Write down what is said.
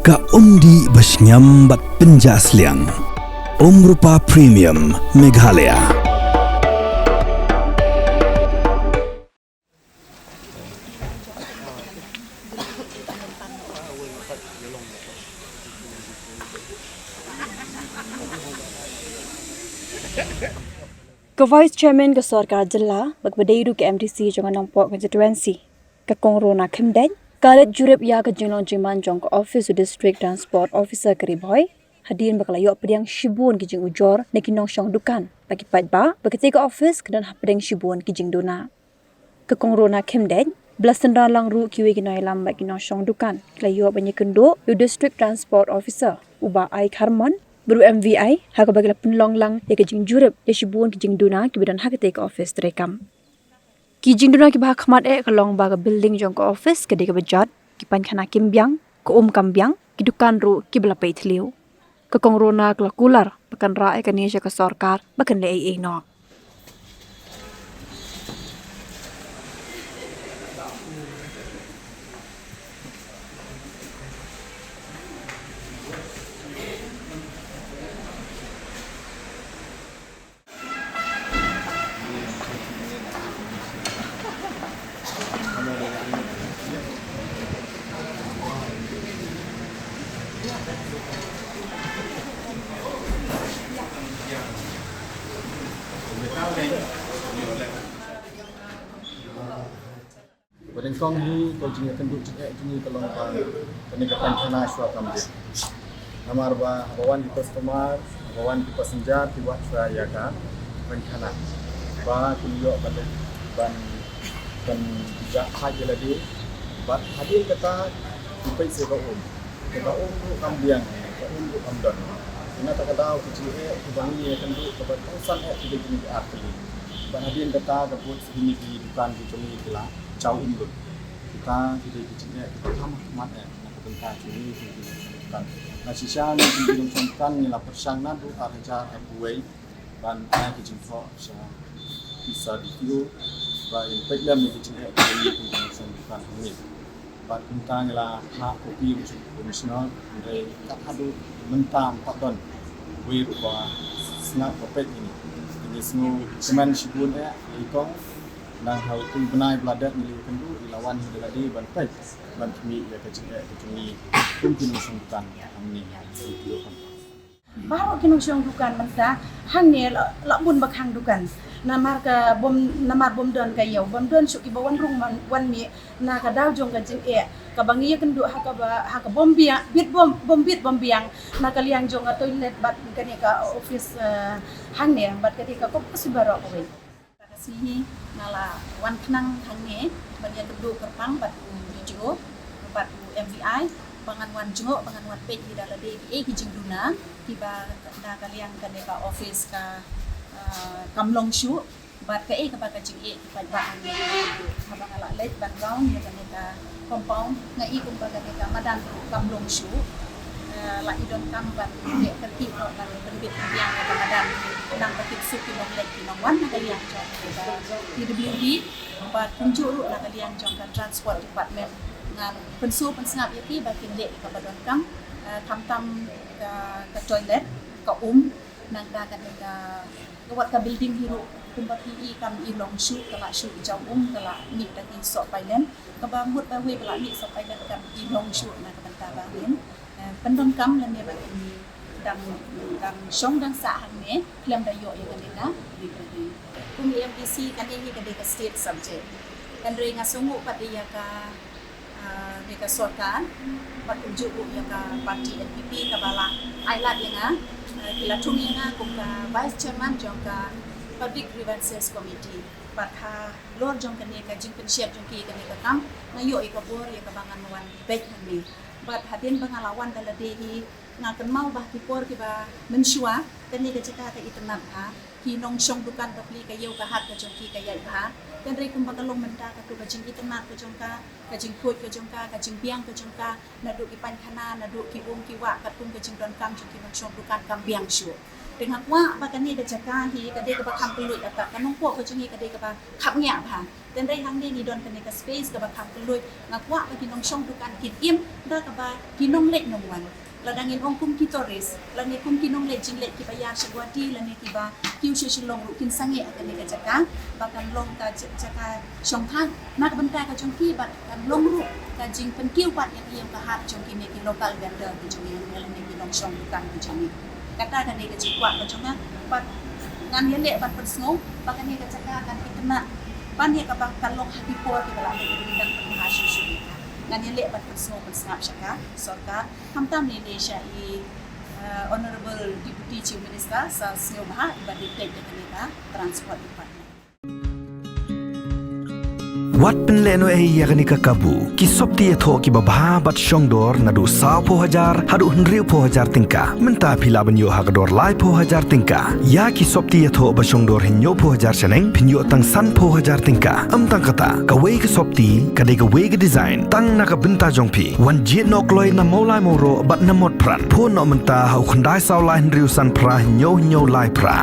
Ka undi basnyambat penjasliang. Rupa Premium Meghalaya. Ke Vice Chairman ke Sarkar Jilla begbedairu ke MDC jangan nampak constituency ke Kongrona Khimdeng kalet jurip ya ke jinglong jiman jong ke Office District Transport Officer Keriboy hadirin bakalayo pedang shibun ke jing ujor nekinong syong dukan bagi padba bagi ke office kedan pedang shibun ke jing dona ke Kongrona Khimdeng belasan lang ru kiwe ginoi lam bagi nong syong dukan kelayo banyak kendo District Transport Officer uba ai Harmon Beru MVI, hak bagi penlong lang ya kejing jurep ya shibuan kejing duna kibidan hak ke office terekam. Kijing duna ki bahak khmat kalong baga building jong ke office ke deka bejat ki pan khana kimbyang ke kambyang ki dukan ru ki bela pait liu. Ke kongrona kelakular bakan ra ke Indonesia ke sarkar bakan le ai no. Berengkong hi ko jinga kenduk jingi kalong pa peningkatan tanah syua kamde. Namar ba bawan di customer, bawan di passenger di wat saya ka peningkatan. Ba kuliyo balik ban tidak haji lagi. Ba hadir kata dipai seba tu kambiang, tu kamdon. Ina tak tahu kecil kubangi kenduk kebat kausan tidak jingi arti. Ba hadir kata kebut sini di dukan di cumi kila. Jauh umur kita tidak kecilnya kita sama kemana nak tentang ini kan nasi siang yang dilakukan nilai persangnan tu arja FWay dan ada kejumpa bisa dikiu dan impaknya kecilnya ini dilakukan ini dan kita nilai hak kopi komisioner dari tak ada mentang tak don we sengat kopek ini semua semen sibunnya ikong dan hal itu benar belajar nilai kendu lawan hiladi bantai bantmi ya kecini mungkin usungkan ini itu kan baru kinusong dukan menta hang ne labun bakhang dukan namar bom don kayo bom don suki bawan rung wan mi na ka daw jong ka jing ka bangi kendu haka bom biang na kaliang jong ka toilet bat kani ka office hang ne bat kati ka kop kasibaro ko we sihi nala wan kenang hangne banyak kedua kerpang batu hijau batu MVI bangan wan jengok bangan wan pej di dalam DBA kijing duna tiba na kalian kan ka office ka kamlong shu bat ka ka baga jing tiba baan habang ala let ban round ya kan ka compound ngai kumbaga ka madan kamlong shu la idon kam bat de kerti ko ban berbit yang ka madan nang bakit suki nong let nong wan na kalian jong DWD bat kunjuru na kalian jong ka transport department ngan pensu pensengap yaki bakin le ka badon kam tam ka toilet ka nang da kan ka wat ka building hiru kumbat hi kam ilong shu kala shu jong kala mi ta ki so pailen ka ba mut ba we kala mi so pailen kam ilong shu na ka banta ba hin pendon kam lan ne ba dang song dang sa hang ne klem da yo ya kanina kung MDC kanini ka state subject kan re nga sungu patiya ka mereka sorkan patunjuk ya ka parti NPP ka bala ailat ya nga kila tungi nga kung ka vice chairman jong ka public grievances committee patha lor jong ka ka jing pensiap jong ki ka kam ngayo ikabor ya ka bangan wan baik hang bat hadin pengalawan dalam dehi ngakan mau bah tipor kiba mensua kani ka cita ta itnam ha ki nong song dukan ka pli ka yau ka hat ka jong ki ka yai ha kan re kum bakalong menta ka tu ka jing itnam ka jong ka jing khut ka jong ka jing biang ka jong ka na du ki pan khana na du ki ki wa ka tum ka jing don kam jong ki nong song dukan kam biang shu dengan wa ba kani da jaka hi ka de ka ba kam pelut ka nong po ka jong ki ka de ka ba khap nya ha dan rai hang ni don kan ka space ka ba khap lui ngakwa ka kinong syong dukan kit im da ka ba kinong lek nongwan ladangin ong kum kitoris lani kum kinong le jing le ki bayar shagwati lani ki ba kiu she shilong ru kin sange akan ni ka jaka bakan long ta jaka shong thang nak ban ka jong ki ba kan long ru ka jing pen kiu bat yang ka hat jong ki ni ki local vendor ki jong ni lani ki long shong dukan ki jong ni kata kan ni ka jikwa ka jong na bat ngan ye le bat pen sngo bakan ni ka jaka kan kitna pan ye ka ba kan long hati por ki bala ni kan pen ha shu shu ngan ye le bat pen sngo pen snap shaka sorka hamtam ni Indonesia i Honorable Deputy Chief Minister Sasnyo Maha ibadi tek dekanita transport department Wat penleno yakni kakabu ki sopti tho ki babha bat shongdor nadu sa po hajar hadu hnriu po hajar tingka menta phila banyo hagador lai po hajar tingka ya ki sopti tho ba shongdor hinyo po hajar chaneng phinyo tang san po hajar tingka am tang kata ka wei ki sopti ka de ka wei ki design tang na ka binta jongphi wan jit nok loi na molai moro bat na mot pran pho no menta hau khandai saw lai hnriu san pra hinyo lai pra